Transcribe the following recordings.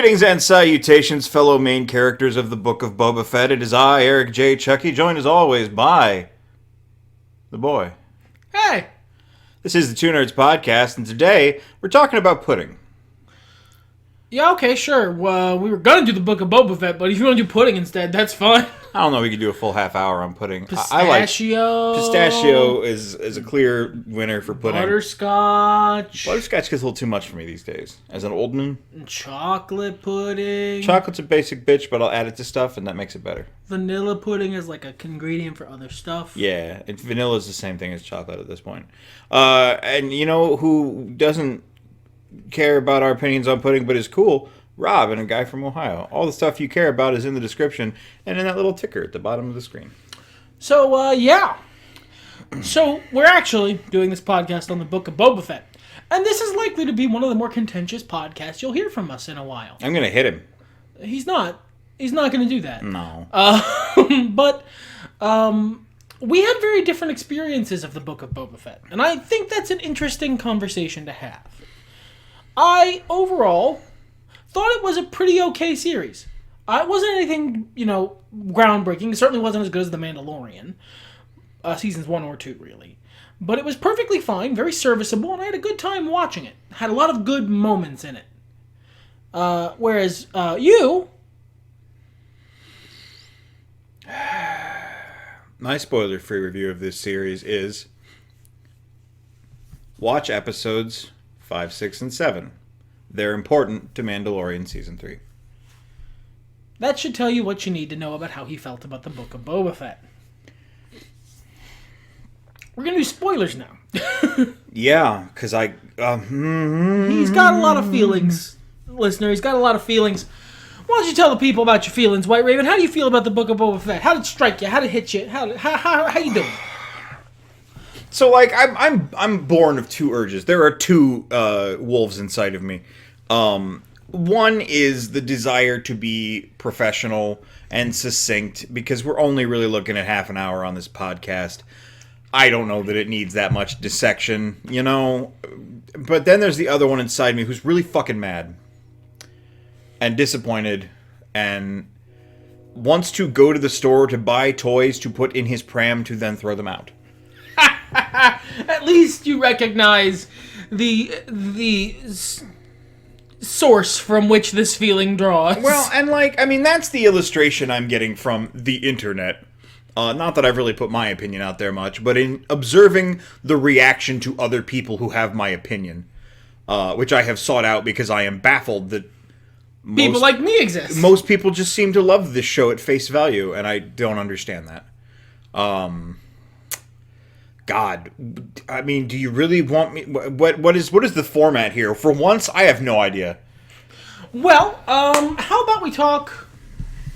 Greetings and salutations, fellow main characters of the Book of Boba Fett. It is I, Eric J. Chucci, joined as always by the boy. Hey! This is the Two Nerds Podcast, and today we're talking about pudding. Yeah, okay, sure. Well, we were gonna do the Book of Boba Fett, but if you want to do pudding instead, that's fine. I don't know, we could do a full half hour on pudding. Pistachio. Pistachio is a clear winner for pudding. Butterscotch. Butterscotch gets a little too much for me these days. As an old man. Chocolate pudding. Chocolate's a basic bitch, but I'll add it to stuff, and that makes it better. Vanilla pudding is like a ingredient for other stuff. Yeah, vanilla is the same thing as chocolate at this point. And you know who doesn't care about our opinions on pudding, but is cool? Rob, and a guy from Ohio. All the stuff you care about is in the description and in that little ticker at the bottom of the screen. So, yeah. So, we're actually doing this podcast on the Book of Boba Fett. And this is likely to be one of the more contentious podcasts you'll hear from us in a while. I'm going to hit him. He's not going to do that. No. But we had very different experiences of the Book of Boba Fett. And I think that's an interesting conversation to have. I, overall, thought it was a pretty okay series. It wasn't anything, groundbreaking. It certainly wasn't as good as The Mandalorian. Seasons 1 or 2, really. But it was perfectly fine, very serviceable, and I had a good time watching it. Had a lot of good moments in it. Whereas you... My spoiler-free review of this series is watch episodes 5, 6, and 7. They're important to Mandalorian Season 3. That should tell you what you need to know about how he felt about the Book of Boba Fett. We're going to do spoilers now. Yeah, because He's got a lot of feelings, listener. He's got a lot of feelings. Why don't you tell the people about your feelings, White Raven? How do you feel about the Book of Boba Fett? How did it strike you? How did it hit you? How you doing? So, I'm born of two urges. There are two wolves inside of me. One is the desire to be professional and succinct, because we're only really looking at half an hour on this podcast. I don't know that it needs that much dissection, But then there's the other one inside me who's really fucking mad and disappointed and wants to go to the store to buy toys to put in his pram to then throw them out. At least you recognize the source from which this feeling draws. Well, and that's the illustration I'm getting from the internet. Not that I've really put my opinion out there much, but in observing the reaction to other people who have my opinion, which I have sought out because I am baffled that people like me exist. Most people just seem to love this show at face value, and I don't understand that. God, I mean, do you really want me? What is the format here? For once, I have no idea. Well, how about we talk?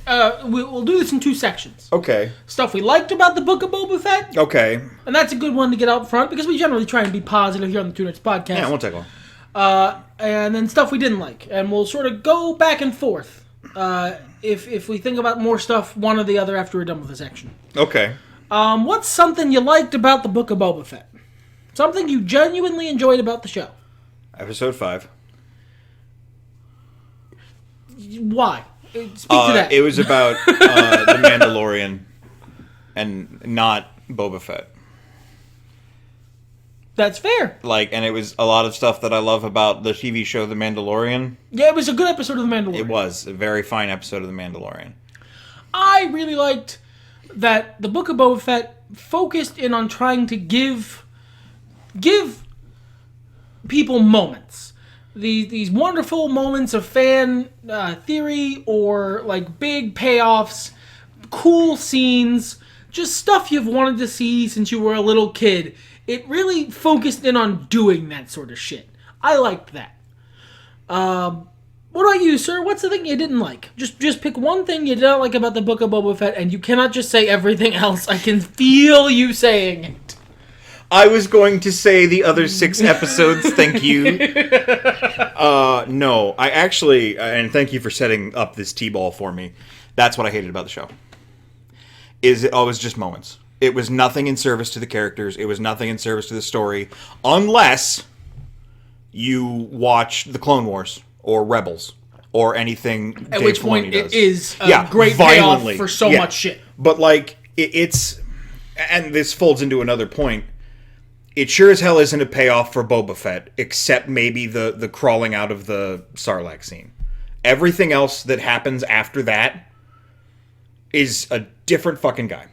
We'll do this in two sections. Okay. Stuff we liked about the Book of Boba Fett. Okay. And that's a good one to get out front because we generally try and be positive here on the Two Nerds Podcast. Yeah, it won't take long. And then stuff we didn't like, and we'll sort of go back and forth. If we think about more stuff, one or the other after we're done with this section. Okay. What's something you liked about the Book of Boba Fett? Something you genuinely enjoyed about the show? Episode 5. Why? Speak to that. It was about the Mandalorian and not Boba Fett. That's fair. And it was a lot of stuff that I love about the TV show The Mandalorian. Yeah, it was a good episode of The Mandalorian. It was a very fine episode of The Mandalorian. I really liked that the Book of Boba Fett focused in on trying to give people moments. These wonderful moments of fan theory or big payoffs, cool scenes, just stuff you've wanted to see since you were a little kid. It really focused in on doing that sort of shit. I liked that. What about you, sir? What's the thing you didn't like? Just pick one thing you didn't like about the Book of Boba Fett, and you cannot just say everything else. I can feel you saying it. I was going to say the other 6 episodes, thank you. No, I actually, and thank you for setting up this T-ball for me. That's what I hated about the show. It was just moments. It was nothing in service to the characters. It was nothing in service to the story. Unless you watch The Clone Wars or Rebels or anything. At Dave which Filoni point does. it is a great violently. payoff for so much shit. But like it's, and this folds into another point. It sure as hell isn't a payoff for Boba Fett, except maybe the crawling out of the Sarlacc scene. Everything else that happens after that is a different fucking guy.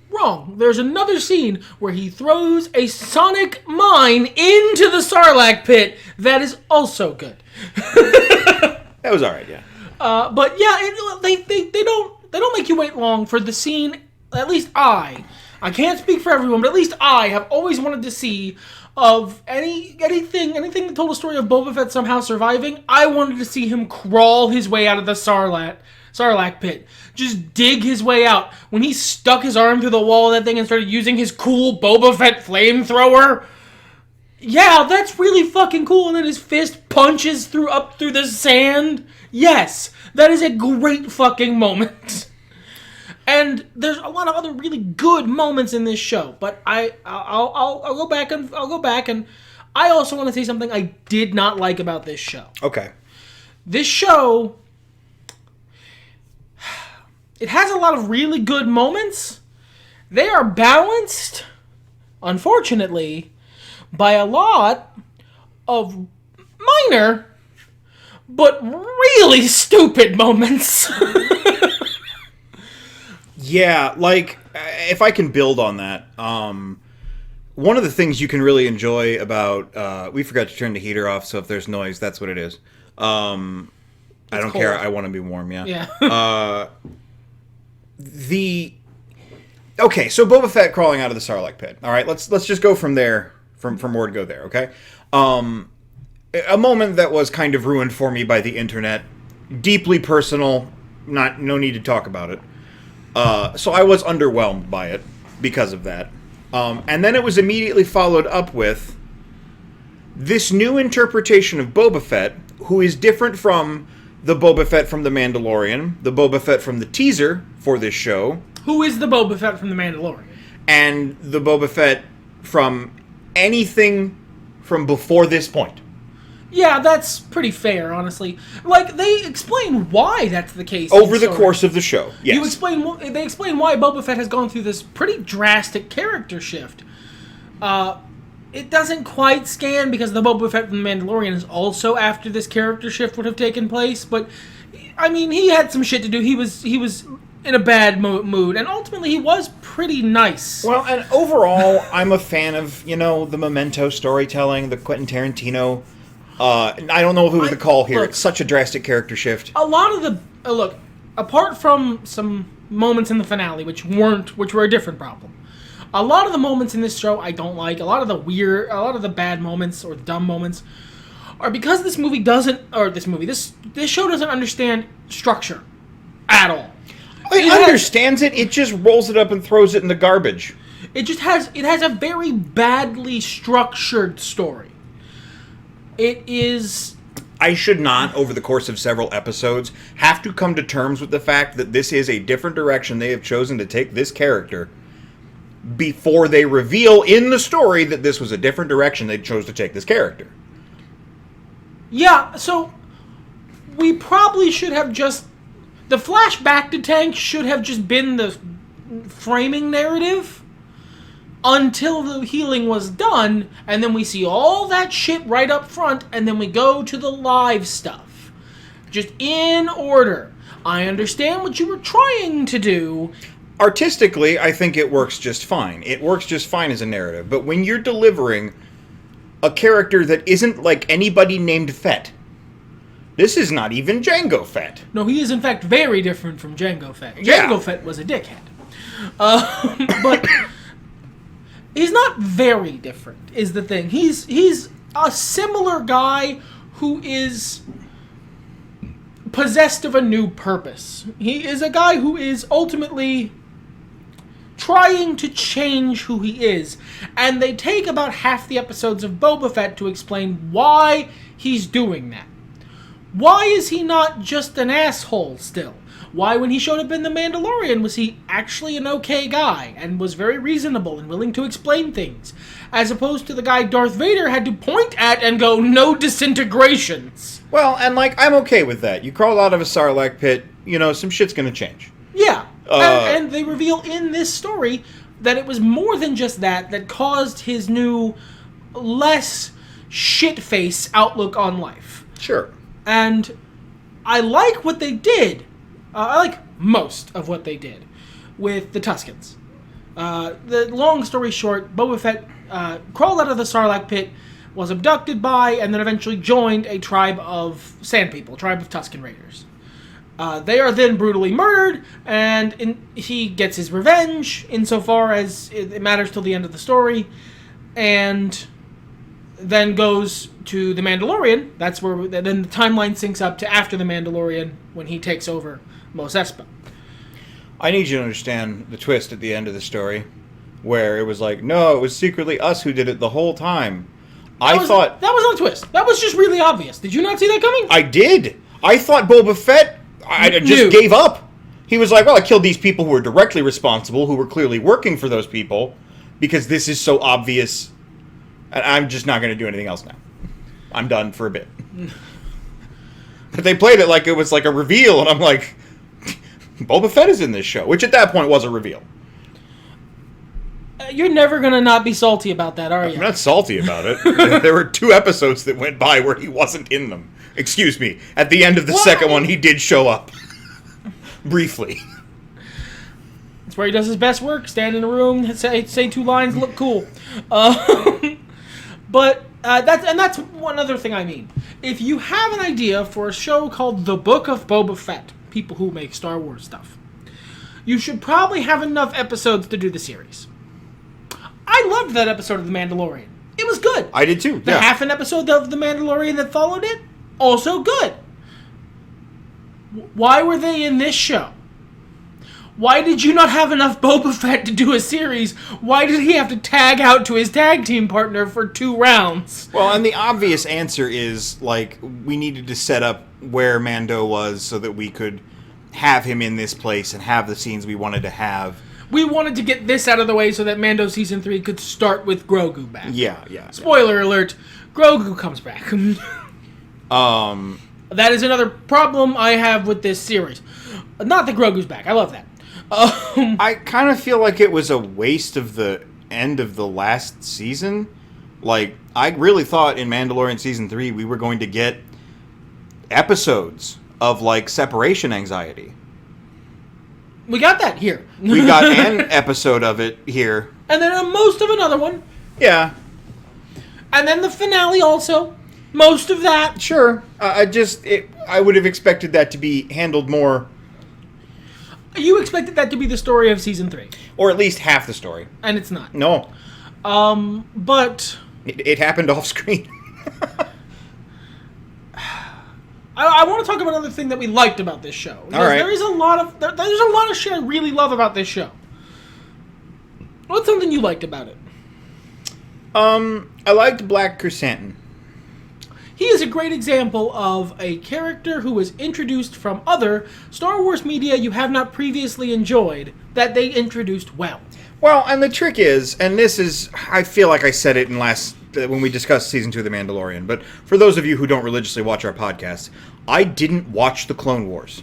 Wrong. There's another scene where he throws a sonic mine into the Sarlacc pit that is also good. That was alright, yeah. But yeah, they don't make you wait long for the scene. At least I can't speak for everyone, but at least I have always wanted to see of anything that told a story of Boba Fett somehow surviving. I wanted to see him crawl his way out of the Sarlacc pit. Just dig his way out. When he stuck his arm through the wall of that thing and started using his cool Boba Fett flamethrower. Yeah, that's really fucking cool. And then his fist punches up through the sand. Yes, that is a great fucking moment. And there's a lot of other really good moments in this show, but I'll go back and I also want to say something I did not like about this show. Okay. This show, it has a lot of really good moments. They are balanced, unfortunately, by a lot of minor but really stupid moments. Yeah, like, if I can build on that, one of the things you can really enjoy about, we forgot to turn the heater off, so if there's noise, that's what it is. I don't care, I want to be warm, yeah. Yeah. Okay, so Boba Fett crawling out of the Sarlacc pit. All right, let's just go from there, from where to go there, okay? A moment that was kind of ruined for me by the internet, deeply personal, no need to talk about it. So I was underwhelmed by it because of that. And then it was immediately followed up with this new interpretation of Boba Fett, who is different from the Boba Fett from The Mandalorian, the Boba Fett from the teaser for this show. Who is the Boba Fett from The Mandalorian? And the Boba Fett from anything from before this point. Yeah, that's pretty fair, honestly. Like, they explain why that's the case. Over the course of the show, yes. They explain why Boba Fett has gone through this pretty drastic character shift. It doesn't quite scan because the Boba Fett from The Mandalorian is also after this character shift would have taken place, but, I mean, he had some shit to do. He was in a bad mood, and ultimately he was pretty nice. Well, and overall, I'm a fan of, the Memento storytelling, the Quentin Tarantino. I don't know if it was the call here. It's such a drastic character shift. A lot of the look, apart from some moments in the finale, which were a different problem. A lot of the moments in this show I don't like. A lot of the bad moments or dumb moments are because this show doesn't understand structure at all. It understands it. It just rolls it up and throws it in the garbage. It has a very badly structured story. It is... I should not, over the course of several episodes, have to come to terms with the fact that this is a different direction they have chosen to take this character before they reveal in the story that this was a different direction they chose to take this character. Yeah, so we probably should have just... The flashback to Tank should have just been the framing narrative until the healing was done, and then we see all that shit right up front, and then we go to the live stuff. Just in order. I understand what you were trying to do. Artistically, I think it works just fine. It works just fine as a narrative, but when you're delivering a character that isn't like anybody named Fett, this is not even Jango Fett. No, he is in fact very different from Jango Fett. Yeah. Jango Fett was a dickhead. But... He's not very different, is the thing. He's a similar guy who is possessed of a new purpose. He is a guy who is ultimately trying to change who he is. And they take about half the episodes of Boba Fett to explain why he's doing that. Why is he not just an asshole still? Why, when he showed up in The Mandalorian, was he actually an okay guy and was very reasonable and willing to explain things, as opposed to the guy Darth Vader had to point at and go, no disintegrations. Well, and, like, I'm okay with that. You crawl out of a Sarlacc pit, you know, some shit's gonna change. Yeah, and they reveal in this story that it was more than just that caused his new, less shit-face outlook on life. Sure. And I like what they did. I like most of what they did with the Tuskens. The long story short, Boba Fett crawled out of the Sarlacc pit, was abducted by, and then eventually joined a tribe of Sand People, tribe of Tusken Raiders. They are then brutally murdered, and he gets his revenge insofar as it matters till the end of the story, and then goes to The Mandalorian. That's where then the timeline syncs up to after The Mandalorian when he takes over Mos Espa. I need you to understand the twist at the end of the story, where it was like, no, it was secretly us who did it the whole time. I thought... That was not a twist. That was just really obvious. Did you not see that coming? I did. I thought Boba Fett... I just gave up. He was like, well, I killed these people who were directly responsible, who were clearly working for those people, because this is so obvious, and I'm just not going to do anything else now. I'm done for a bit. But they played it like it was like a reveal, and I'm like, Boba Fett is in this show, which at that point was a reveal. You're never going to not be salty about that, are you? I'm not salty about it. There were 2 episodes that went by where he wasn't in them. Excuse me. At the end of the second one, he did show up. Briefly. That's where he does his best work. Stand in a room, say 2 lines, look cool. But that's one other thing I mean. If you have an idea for a show called The Book of Boba Fett, people who make Star Wars stuff, you should probably have enough episodes to do the series. I loved that episode of The Mandalorian. It was good. I did too. The half an episode of The Mandalorian that followed it, also good. Why were they in this show? Why did you not have enough Boba Fett to do a series? Why did he have to tag out to his tag team partner for 2 rounds? Well, and the obvious answer is, like, we needed to set up where Mando was so that we could have him in this place and have the scenes we wanted to have. We wanted to get this out of the way so that Mando Season 3 could start with Grogu back. Yeah. Spoiler alert, Grogu comes back. That is another problem I have with this series. Not that Grogu's back. I love that. I kind of feel like it was a waste of the end of the last season. Like, I really thought in Mandalorian Season 3 we were going to get episodes of, like, separation anxiety. We got that here. We got an episode of it here. And then most of another one. Yeah. And then the finale also. Most of that. Sure. I would have expected that to be handled more. You expected that to be the story of Season 3. Or at least half the story. And it's not. No. But... It happened off screen. I want to talk about another thing that we liked about this show. All right. There's a lot of shit I really love about this show. What's something you liked about it? I liked Black Chrysanthemum. He is a great example of a character who was introduced from other Star Wars media you have not previously enjoyed, that they introduced well. Well, and the trick is, and this is, I feel like I said it when we discussed Season 2 of The Mandalorian, but for those of you who don't religiously watch our podcast, I didn't watch The Clone Wars.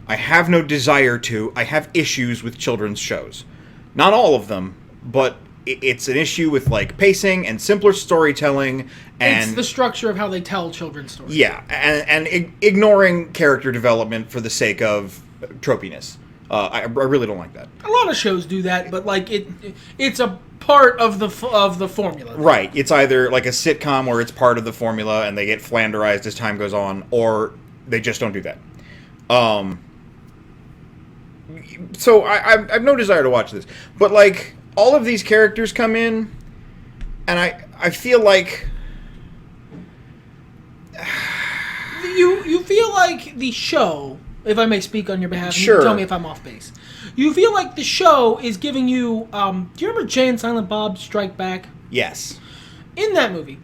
I have no desire to. I have issues with children's shows. Not all of them, but it's an issue with, like, pacing and simpler storytelling. And it's the structure of how they tell children's stories. Yeah, and ignoring character development for the sake of tropiness. I really don't like that. A lot of shows do that, but like it's a part of the formula. Right. It's either like a sitcom where it's part of the formula and they get flanderized as time goes on, or they just don't do that. So I've no desire to watch this, but like all of these characters come in, and I feel like you feel like the show. If I may speak on your behalf, sure. You can tell me if I'm off base. You feel like the show is giving you... do you remember Jay and Silent Bob Strike Back? Yes. In that movie,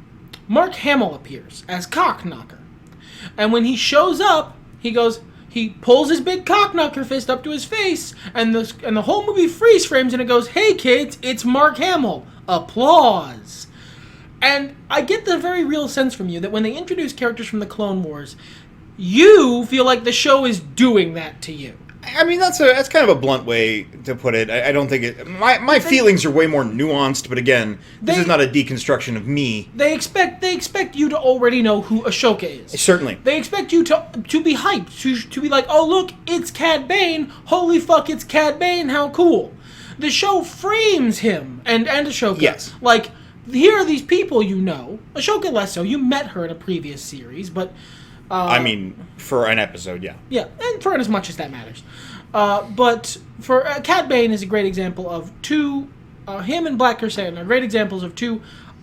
Mark Hamill appears as Cock Knocker. And when he shows up, he he pulls his big cockknocker fist up to his face, and the whole movie freeze frames, and it goes, "Hey kids, it's Mark Hamill." Applause. And I get the very real sense from you that when they introduce characters from the Clone Wars, you feel like the show is doing that to you. I mean, that's kind of a blunt way to put it. I don't think it... My feelings are way more nuanced, but again, this is not a deconstruction of me. They expect you to already know who Ashoka is. Certainly. They expect you to be hyped, to be like, oh look, it's Cad Bane. Holy fuck, it's Cad Bane, how cool. The show frames him and Ashoka. Yes. Like, here are these people you know. Ashoka less so. You met her in a previous series, but... I mean, for an episode, yeah. Yeah, and for as much as that matters. But for Cad Bane is a great example of two, him and Black Chrysanthemum are great examples of two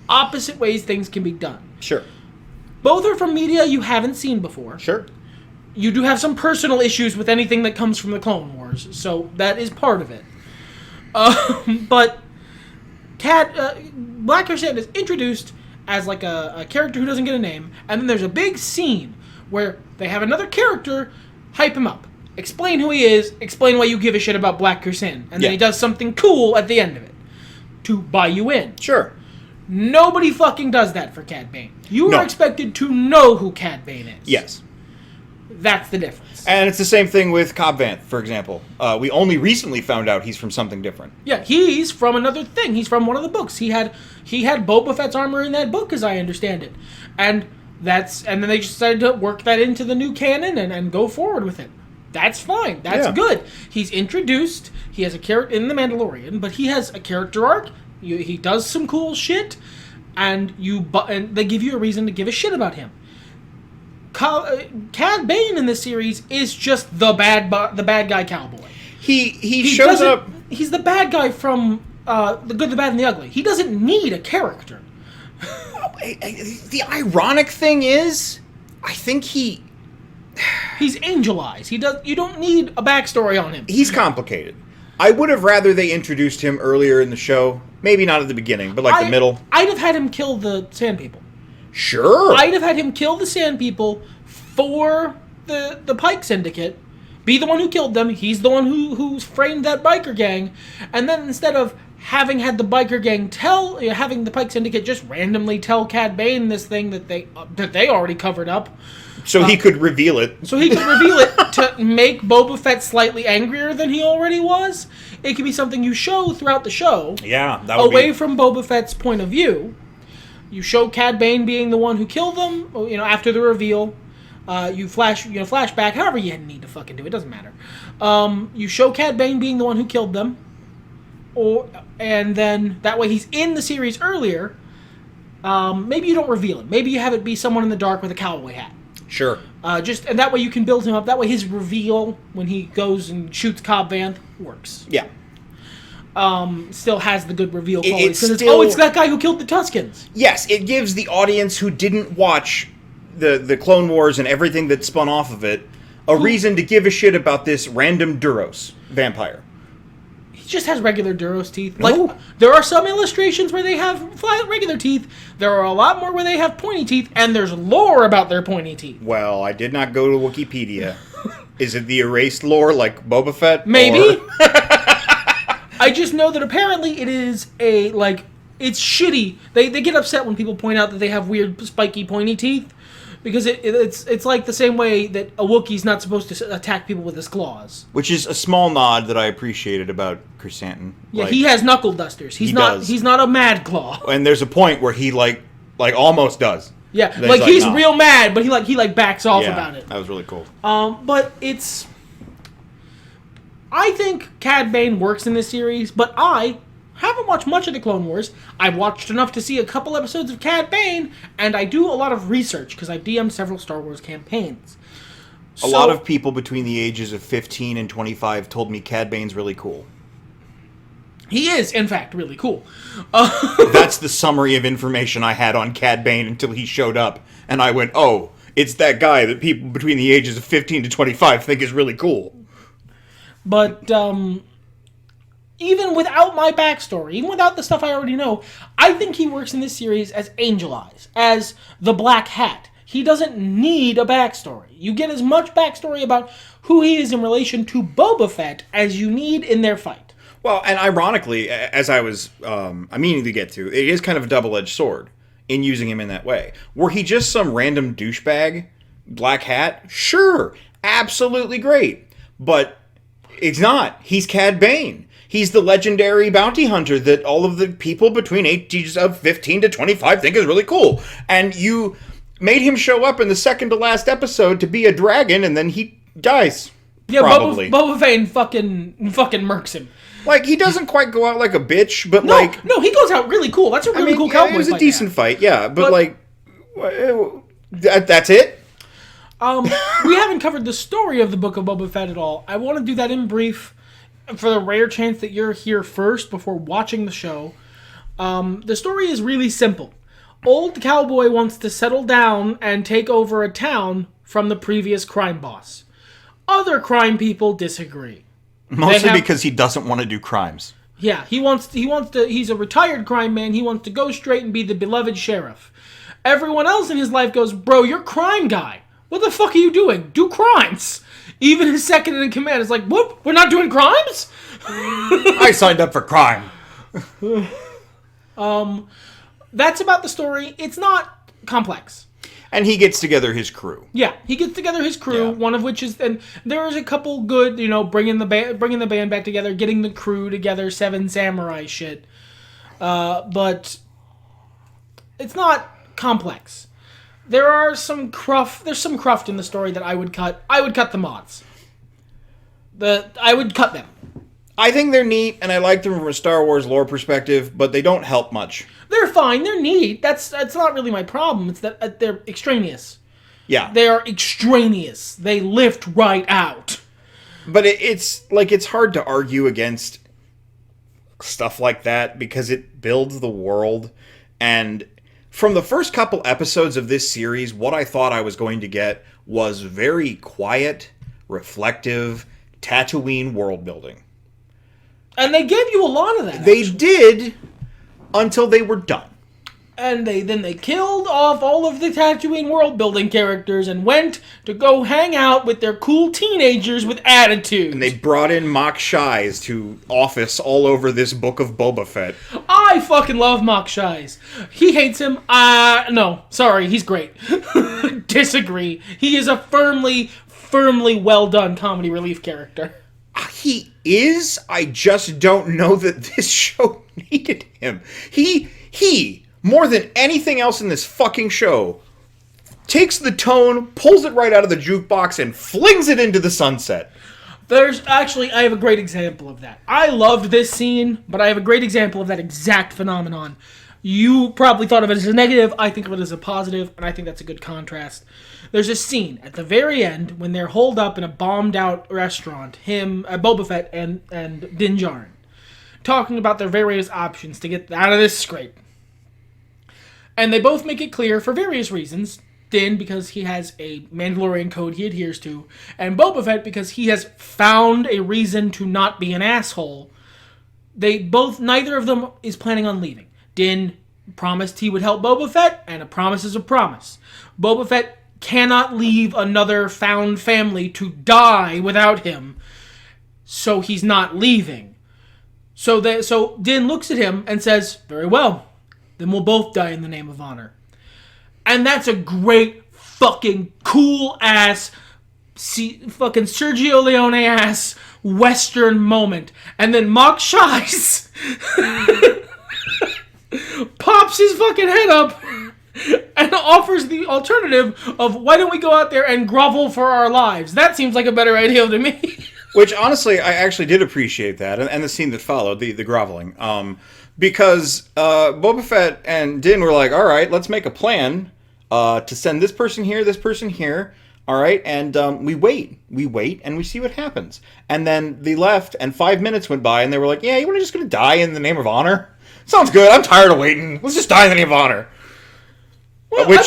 opposite ways things can be done. Sure. Both are from media you haven't seen before. Sure. You do have some personal issues with anything that comes from the Clone Wars, so that is part of it. But Black Chrysanthemum is introduced as like a character who doesn't get a name, and then there's a big scene where they have another character hype him up, explain who he is, explain why you give a shit about Black Chrysanthemum, and then he does something cool at the end of it to buy you in. Sure. Nobody fucking does that for Cad Bane. You are expected to know who Cad Bane is. Yes. That's the difference. And it's the same thing with Cobb Vanth, for example. We only recently found out he's from something different. Yeah, he's from another thing. He's from one of the books. He had Boba Fett's armor in that book, as I understand it. And then they just decided to work that into the new canon and go forward with it. That's fine. That's good. He's introduced. He has a character in The Mandalorian, but he has a character arc. He does some cool shit, and they give you a reason to give a shit about him. Cad Bane in this series is just the bad guy cowboy. He shows up. He's the bad guy from The Good, the Bad, and the Ugly. He doesn't need a character. The ironic thing is, I think he's Angel Eyes. You don't need a backstory on him. He's complicated. I would have rather they introduced him earlier in the show. Maybe not at the beginning, but the middle. I'd have had him kill the Sand People. Sure. I'd have had him kill the Sand People for the Pike Syndicate. Be the one who killed them. He's the one who framed that biker gang. And then instead of having had the biker gang having the Pike Syndicate just randomly tell Cad Bane this thing that they already covered up. So he could reveal it. So he could reveal it to make Boba Fett slightly angrier than he already was. It could be something you show throughout the show. Yeah, that would away from Boba Fett's point of view. You show Cad Bane being the one who killed them, after the reveal. You flash back, however you need to fucking do it, doesn't matter. You show Cad Bane being the one who killed them, and then that way he's in the series earlier. Maybe you don't reveal him. Maybe you have it be someone in the dark with a cowboy hat. Sure. And that way you can build him up. That way his reveal when he goes and shoots Cobb Vanth works. Yeah. Still has the good reveal qualities. It's that guy who killed the Tuskens. Yes, it gives the audience who didn't watch the Clone Wars and everything that spun off of it a reason to give a shit about this random Duros vampire. He just has regular Duros teeth. Like, there are some illustrations where they have regular teeth. There are a lot more where they have pointy teeth, and there's lore about their pointy teeth. Well, I did not go to Wikipedia. Is it the erased lore like Boba Fett? Maybe. I just know that apparently it is it's shitty. They get upset when people point out that they have weird, spiky, pointy teeth. Because it's like the same way that a Wookiee's not supposed to attack people with his claws. Which is a small nod that I appreciated about Chrysanthemum. Yeah, he has knuckle dusters. He's not a mad claw. And there's a point where he almost does. Yeah, he's real mad, but he backs off about it. That was really cool. But I think Cad Bane works in this series, but I haven't watched much of the Clone Wars. I've watched enough to see a couple episodes of Cad Bane, and I do a lot of research because I've DM'd several Star Wars campaigns. A lot of people between the ages of 15 and 25 told me Cad Bane's really cool. He is, in fact, really cool. That's the summary of information I had on Cad Bane until he showed up, and I went, oh, it's that guy that people between the ages of 15 to 25 think is really cool. But, even without my backstory, even without the stuff I already know, I think he works in this series as Angel Eyes, as the Black Hat. He doesn't need a backstory. You get as much backstory about who he is in relation to Boba Fett as you need in their fight. Well, and ironically, as I was meaning to get to, it is kind of a double-edged sword in using him in that way. Were he just some random douchebag, black hat? Sure, absolutely great. But it's not. He's Cad Bane. He's the legendary bounty hunter that all of the people between ages of 15 to 25 think is really cool. And you made him show up in the second to last episode to be a dragon, and then he dies. Yeah, probably. Boba Fett fucking murks him. Like, he doesn't quite go out like a bitch, but No, he goes out really cool. That's a really cool cowboy fight. It was a decent fight, yeah. But like, that's it? We haven't covered the story of the Book of Boba Fett at all. I want to do that in brief for the rare chance that you're here first before watching the show. The story is really simple. Old Cowboy wants to settle down and take over a town from the previous crime boss. Other crime people disagree. Mostly because he doesn't want to do crimes. Yeah, he's a retired crime man. He wants to go straight and be the beloved sheriff. Everyone else in his life goes, bro, you're crime guy. What the fuck are you doing? Do crimes. Even his second in command is like, whoop, we're not doing crimes? I signed up for crime. That's about the story. It's not complex. And he gets together his crew. Yeah, he gets together his crew, one of which is, and there's a couple good, bringing the band back together, getting the crew together, Seven Samurai shit. But it's not complex. There's some cruft in the story that I would cut. I would cut the mods. I would cut them. I think they're neat, and I like them from a Star Wars lore perspective, but they don't help much. They're fine. They're neat. That's not really my problem. It's that they're extraneous. Yeah. They are extraneous. They lift right out. But it's hard to argue against stuff like that because it builds the world. And from the first couple episodes of this series, what I thought I was going to get was very quiet, reflective, Tatooine world building. And they gave you a lot of that. They did, until they were done. And they killed off all of the Tatooine world building characters and went to go hang out with their cool teenagers with attitude. And they brought in Mok Shai's to office all over this Book of Boba Fett. I fucking love Mok Shai's. He hates him. No, sorry, he's great. Disagree. He is a firmly well done comedy relief character. He is. I just don't know that this show needed him. He, more than anything else in this fucking show, takes the tone, pulls it right out of the jukebox, and flings it into the sunset. I have a great example of that. I loved this scene, but I have a great example of that exact phenomenon. You probably thought of it as a negative. I think of it as a positive, and I think that's a good contrast. There's a scene at the very end when they're holed up in a bombed-out restaurant, Boba Fett and Din Djarin, talking about their various options to get out of this scrape. And they both make it clear, for various reasons, Din because he has a Mandalorian code he adheres to, and Boba Fett because he has found a reason to not be an asshole. Neither of them is planning on leaving. Din promised he would help Boba Fett, and a promise is a promise. Boba Fett cannot leave another found family to die without him, so he's not leaving. So Din looks at him and says, very well, then we'll both die in the name of honor. And that's a great fucking cool ass fucking Sergio Leone ass Western moment. And then Mok Shai's pops his fucking head up and offers the alternative of, why don't we go out there and grovel for our lives? That seems like a better idea to me. Which, honestly, I actually did appreciate that, and the scene that followed, the groveling. Because Boba Fett and Din were like, all right, let's make a plan to send this person here, all right? And we wait, and we see what happens. And then they left, and 5 minutes went by, and they were like, yeah, you want to just going to die in the name of honor? Sounds good, I'm tired of waiting. Let's just die in the name of honor. Well, Boba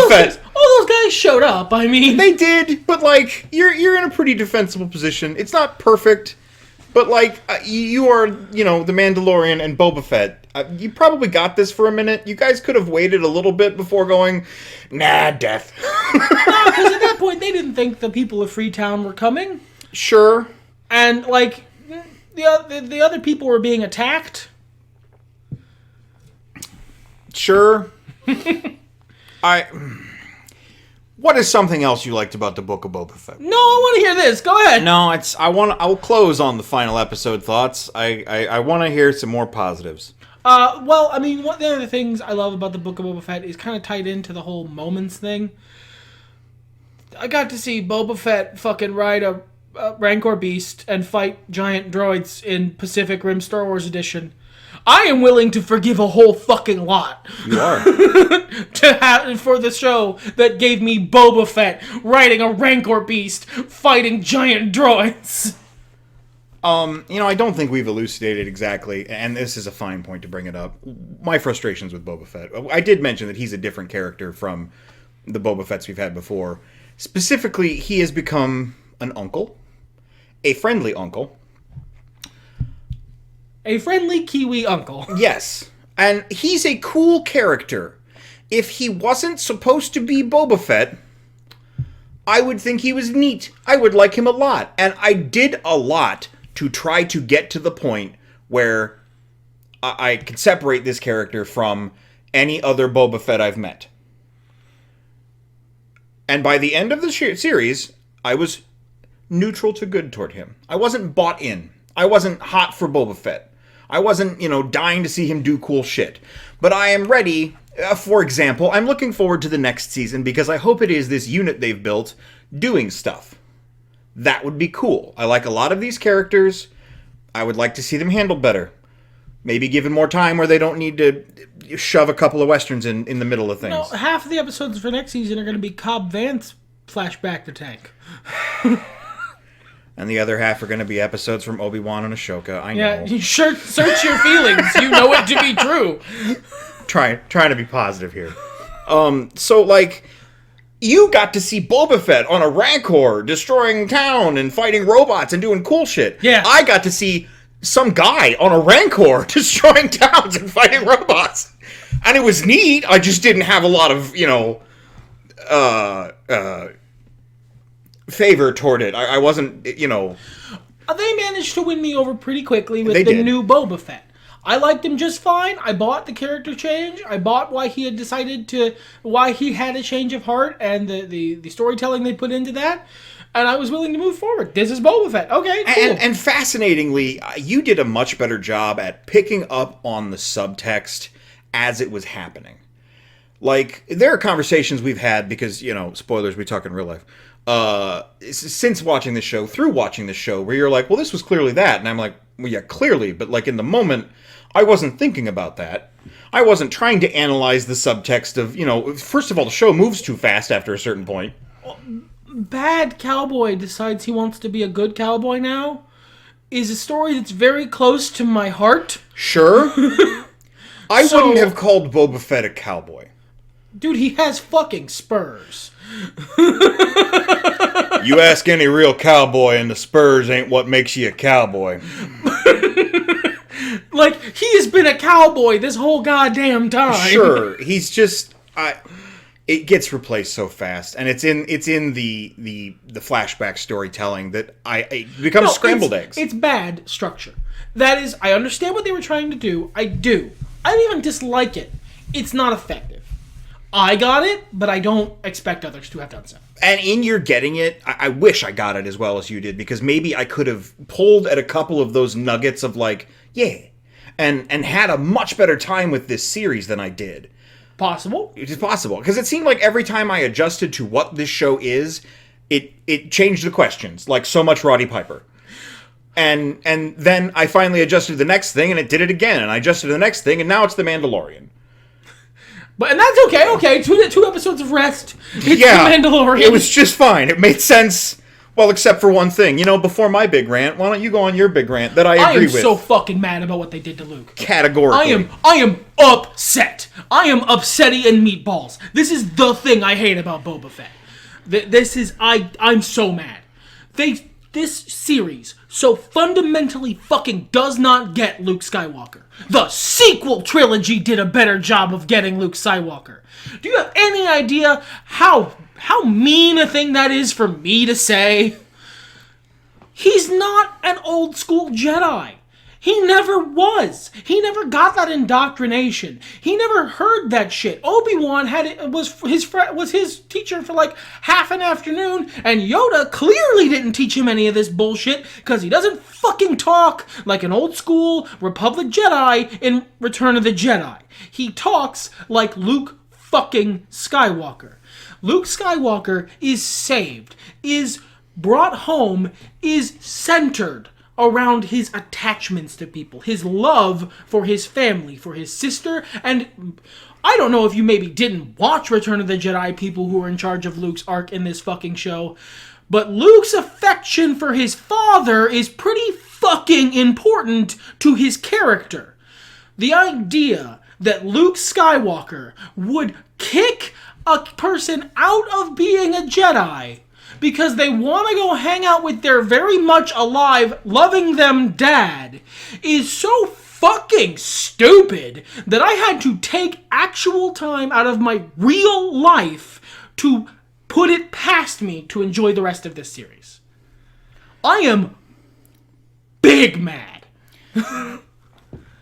Fett... All those guys showed up, I mean... They did, but, like, you're in a pretty defensible position. It's not perfect, But, like, you are, the Mandalorian and Boba Fett. You probably got this for a minute. You guys could have waited a little bit before going, nah, death. No, because at that point, they didn't think the people of Freetown were coming. Sure. And, like, the other people were being attacked. Sure. What is something else you liked about the Book of Boba Fett? No, I want to hear this. Go ahead. No, I will close on the final episode thoughts. I want to hear some more positives. Well, I mean, one of the other things I love about the Book of Boba Fett is kind of tied into the whole moments thing. I got to see Boba Fett fucking ride a Rancor beast and fight giant droids in Pacific Rim Star Wars Edition. I am willing to forgive a whole fucking lot. You are. For the show that gave me Boba Fett riding a Rancor beast fighting giant droids. I don't think we've elucidated exactly, and this is a fine point to bring it up, my frustrations with Boba Fett. I did mention that he's a different character from the Boba Fetts we've had before. Specifically, he has become an uncle. A friendly uncle. A friendly Kiwi uncle. Yes. And he's a cool character. If he wasn't supposed to be Boba Fett, I would think he was neat. I would like him a lot. And I did a lot to try to get to the point where I can separate this character from any other Boba Fett I've met. And by the end of the series, I was neutral to good toward him. I wasn't bought in. I wasn't hot for Boba Fett. I wasn't, dying to see him do cool shit. But I am ready. For example, I'm looking forward to the next season because I hope it is this unit they've built doing stuff. That would be cool. I like a lot of these characters. I would like to see them handled better. Maybe given more time where they don't need to shove a couple of westerns in the middle of things. No, half of the episodes for next season are going to be Cobb Vanth flashback to tank. And the other half are going to be episodes from Obi-Wan and Ahsoka. I know. Yeah, search your feelings. You know it to be true. Trying to be positive here. You got to see Boba Fett on a Rancor destroying town and fighting robots and doing cool shit. Yeah. I got to see some guy on a Rancor destroying towns and fighting robots. And it was neat. I just didn't have a lot of, favor toward it. I wasn't, They managed to win me over pretty quickly with They the did. new Boba Fett. I liked him just fine. I bought the character change. I bought why he had a change of heart and the storytelling they put into that. And I was willing to move forward. This is Boba Fett. Okay, cool. And fascinatingly, you did a much better job at picking up on the subtext as it was happening. Like, there are conversations we've had because, spoilers, we talk in real life. Since watching this show, through watching this show, where you're like, well, this was clearly that. And I'm like, well, yeah, clearly. But, like, in the moment, I wasn't thinking about that. I wasn't trying to analyze the subtext of, first of all, the show moves too fast after a certain point. Bad cowboy decides he wants to be a good cowboy now is a story that's very close to my heart. Sure. I wouldn't have called Boba Fett a cowboy. Dude, he has fucking spurs. You ask any real cowboy and the spurs ain't what makes you a cowboy. Like, he has been a cowboy this whole goddamn time. Sure, he's just... it gets replaced so fast, and it's in the flashback storytelling that it becomes scrambled eggs. It's bad structure. That is, I understand what they were trying to do. I do. I don't even dislike it. It's not effective. I got it, but I don't expect others to have done so. And in your getting it, I wish I got it as well as you did, because maybe I could have pulled at a couple of those nuggets of like, yeah, and had a much better time with this series than I did. Possible. It is possible, because it seemed like every time I adjusted to what this show is, it changed the questions, like so much Roddy Piper. And then I finally adjusted to the next thing, and it did it again, and I adjusted to the next thing, and now it's The Mandalorian. And that's okay. Okay, two episodes of rest. It's The Mandalorian. It was just fine. It made sense. Well, except for one thing. Before my big rant, why don't you go on your big rant that I agree with? I am so fucking mad about what they did to Luke. Categorically. I am upset. I am upsetty and meatballs. This is the thing I hate about Boba Fett. I'm so mad. This series so fundamentally fucking does not get Luke Skywalker. The sequel trilogy did a better job of getting Luke Skywalker. Do you have any idea how mean a thing that is for me to say? He's not an old school Jedi. He never was. He never got that indoctrination. He never heard that shit. Obi-Wan was his teacher for like half an afternoon, and Yoda clearly didn't teach him any of this bullshit because he doesn't fucking talk like an old school Republic Jedi in Return of the Jedi. He talks like Luke fucking Skywalker. Luke Skywalker is saved, is brought home, is centered around his attachments to people, his love for his family, for his sister, and I don't know if you maybe didn't watch Return of the Jedi, people who are in charge of Luke's arc in this fucking show, but Luke's affection for his father is pretty fucking important to his character. The idea that Luke Skywalker would kick a person out of being a Jedi because they want to go hang out with their very much alive, loving them dad is so fucking stupid that I had to take actual time out of my real life to put it past me to enjoy the rest of this series. I am big mad.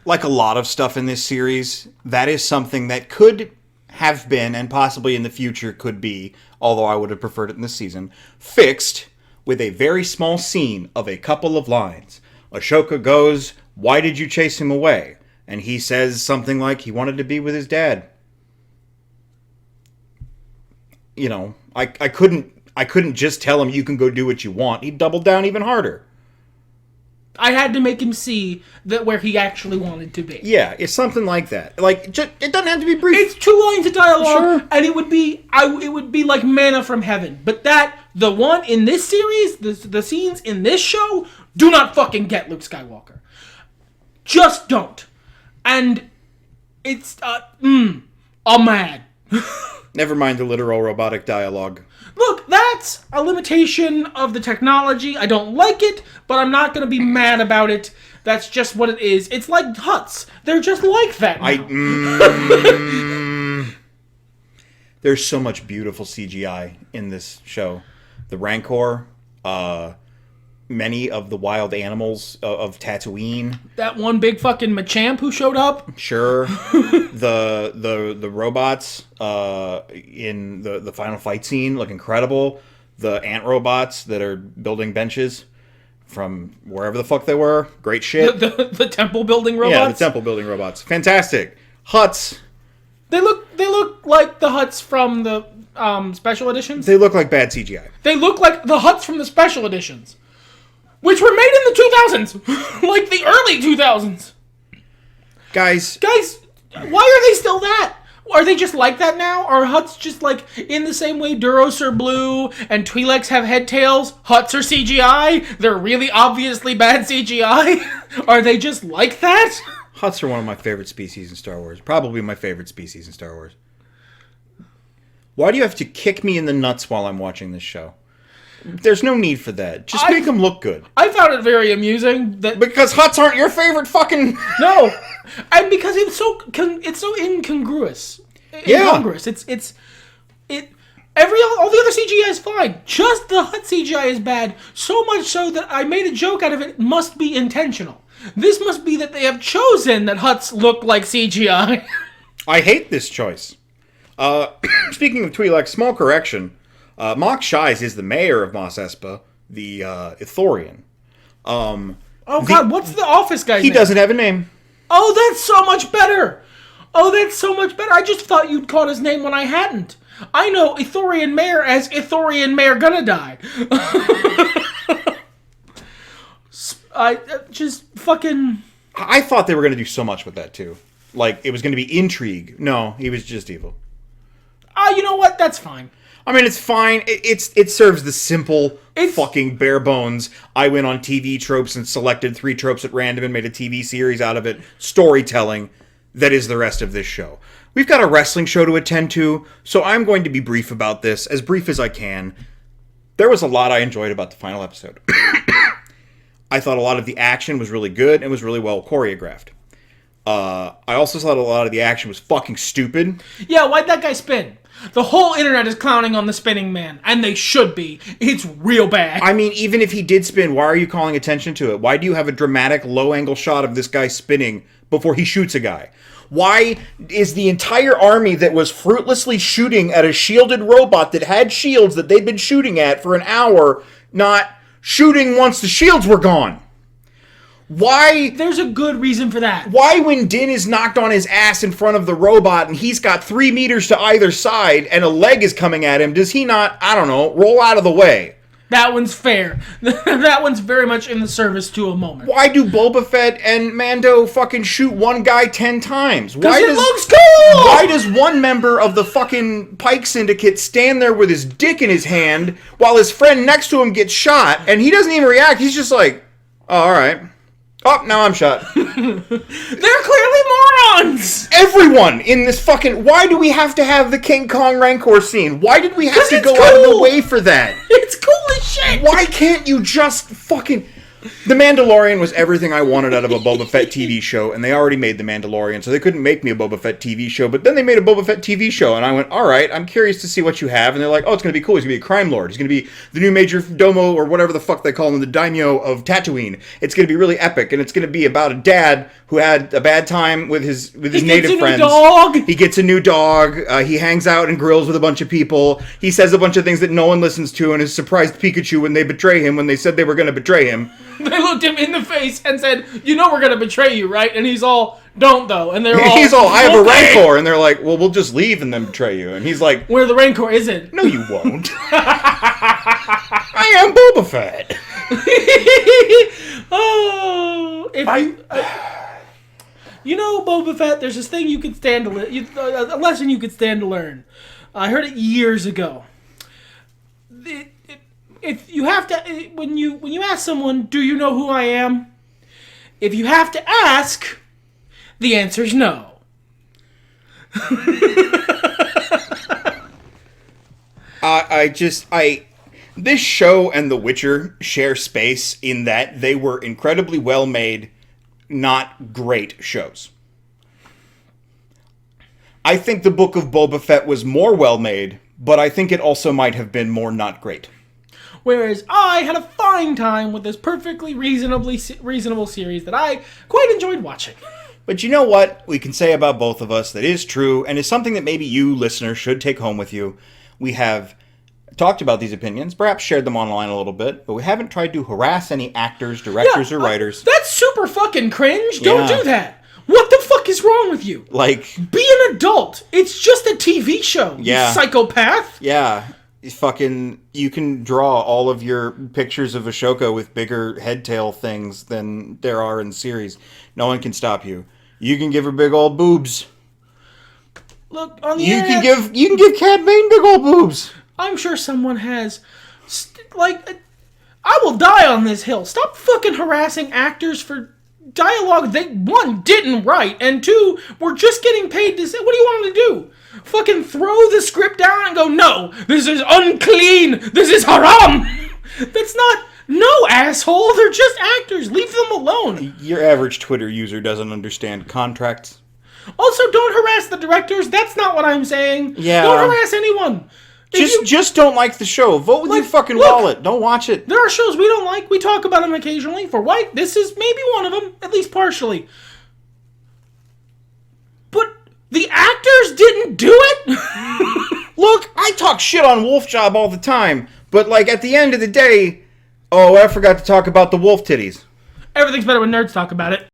Like a lot of stuff in this series, that is something that could have been, and possibly in the future could be, although I would have preferred it in this season, fixed with a very small scene of a couple of lines. Ashoka goes, "Why did you chase him away?" And he says something like he wanted to be with his dad. You know, I couldn't just tell him you can go do what you want. He doubled down even harder. I had to make him see that where he actually wanted to be. Yeah, it's something like that. Like, it doesn't have to be brief. It's 2 lines of dialogue, Sure. and it would be like manna from heaven. But the one in this series, the scenes in this show, do not fucking get Luke Skywalker. Just don't. And it's, I'm mad. Never mind the literal robotic dialogue. Look, that's a limitation of the technology. I don't like it, but I'm not going to be mad about it. That's just what it is. It's like Hutts. They're just like that now. There's so much beautiful CGI in this show. The Rancor, many of the wild animals of Tatooine. That one big fucking Machamp who showed up. Sure. the robots in the final fight scene look incredible. The ant robots that are building benches from wherever the fuck they were. Great shit. The temple building robots? Yeah, the temple building robots. Fantastic. Hutts. They look like the Hutts from the special editions. They look like bad CGI. They look like the Hutts from the special editions. Which were made in the 2000s. Like the early 2000s. Guys, why are they still that? Are they just like that now? Are Hutts just like in the same way Duros are blue and Twi'leks have head tails? Hutts are CGI? They're really obviously bad CGI? Are they just like that? Hutts are one of my favorite species in Star Wars. Probably my favorite species in Star Wars. Why do you have to kick me in the nuts while I'm watching this show? There's no need for that. Just make them look good. I found it very amusing that because Hutts aren't your favorite fucking no, and because it's so incongruous. Yeah, incongruous. All the other CGI is fine. Just the Hutt CGI is bad. So much so that I made a joke out of it. It must be intentional. This must be that they have chosen that Hutts look like CGI. I hate this choice. Speaking of Twi'leks, small correction. Mok Shaiz is the mayor of Mos Espa, the Ithorian. God, what's the office guy's name? He doesn't have a name. Oh, that's so much better. I just thought you'd caught his name when I hadn't. I know Ithorian mayor as Ithorian mayor gonna die. I thought they were gonna do so much with that too. Like it was gonna be intrigue. No, he was just evil. You know what? That's fine. I mean, it's fine. It serves the simple, fucking bare bones. I went on TV tropes and selected 3 tropes at random and made a TV series out of it. Storytelling that is the rest of this show. We've got a wrestling show to attend to, so I'm going to be brief about this, as brief as I can. There was a lot I enjoyed about the final episode. I thought a lot of the action was really good and was really well choreographed. I also thought a lot of the action was fucking stupid. Yeah, why'd that guy spin? The whole internet is clowning on the spinning man, and they should be. It's real bad. I mean, even if he did spin, why are you calling attention to it? Why do you have a dramatic low-angle shot of this guy spinning before he shoots a guy? Why is the entire army that was fruitlessly shooting at a shielded robot that had shields that they'd been shooting at for an hour not shooting once the shields were gone? Why? There's a good reason for that. Why, when Din is knocked on his ass in front of the robot and he's got 3 meters to either side and a leg is coming at him, does he not, I don't know, roll out of the way? That one's fair. That one's very much in the service to a moment. Why do Boba Fett and Mando fucking shoot one guy 10 times? Because it looks cool! Why does one member of the fucking Pike Syndicate stand there with his dick in his hand while his friend next to him gets shot and he doesn't even react? He's just like, oh, all right. Oh, now I'm shot. They're clearly morons! Everyone in this fucking... Why do we have to have the King Kong Rancor scene? Why did we have to go out of the way for that? It's cool as shit! Why can't you just fucking... The Mandalorian was everything I wanted out of a Boba Fett TV show, and they already made The Mandalorian, so they couldn't make me a Boba Fett TV show, but then they made a Boba Fett TV show, and I went, alright, I'm curious to see what you have, and they're like, oh, it's gonna be cool, he's gonna be a crime lord, he's gonna be the new Major Domo, or whatever the fuck they call him, the daimyo of Tatooine. It's gonna be really epic, and it's gonna be about a dad who had a bad time with his native friends. He gets a new dog, he hangs out and grills with a bunch of people, he says a bunch of things that no one listens to, and is surprised Pikachu when they betray him, when they said they were gonna betray him. They looked him in the face and said, you know we're going to betray you, right? And he's all, don't though. And they're all, he's all, I have a Rancor. And they're like, well, we'll just leave and then betray you. And he's like, where the Rancor isn't. No, you won't. I am Boba Fett. Oh, you know, Boba Fett, there's this thing you could stand to a lesson you could stand to learn. I heard it years ago. If you have to, when you ask someone, do you know who I am? If you have to ask, the answer's no. This show and The Witcher share space in that they were incredibly well made, not great shows. I think the Book of Boba Fett was more well made, but I think it also might have been more not great. Whereas I had a fine time with this perfectly reasonable series that I quite enjoyed watching. But you know what we can say about both of us that is true, and is something that maybe you, listeners, should take home with you. We have talked about these opinions, perhaps shared them online a little bit, but we haven't tried to harass any actors, directors, or writers. That's super fucking cringe. Don't do that. What the fuck is wrong with you? Like, be an adult. It's just a TV show, you psychopath. Yeah. Fucking, you can draw all of your pictures of Ashoka with bigger head-tail things than there are in the series. No one can stop you. You can give her big old boobs. Look, on the internet, you can give Cad Bane big old boobs. I'm sure someone has, I will die on this hill. Stop fucking harassing actors for dialogue they, one, didn't write, and two, were just getting paid to say. What do you want them to do? Fucking throw the script down and go, no, this is unclean, this is haram. That's not, no, asshole, they're just actors, leave them alone. Your average Twitter user doesn't understand contracts. Also, don't harass the directors, that's not what I'm saying. Yeah. Don't harass anyone. Just don't like the show. Vote with your fucking wallet. Don't watch it. There are shows we don't like. We talk about them occasionally. For White, this is maybe one of them, at least partially. But the actors didn't do it? Look, I talk shit on Wolf Job all the time, but at the end of the day, oh, I forgot to talk about the wolf titties. Everything's better when nerds talk about it.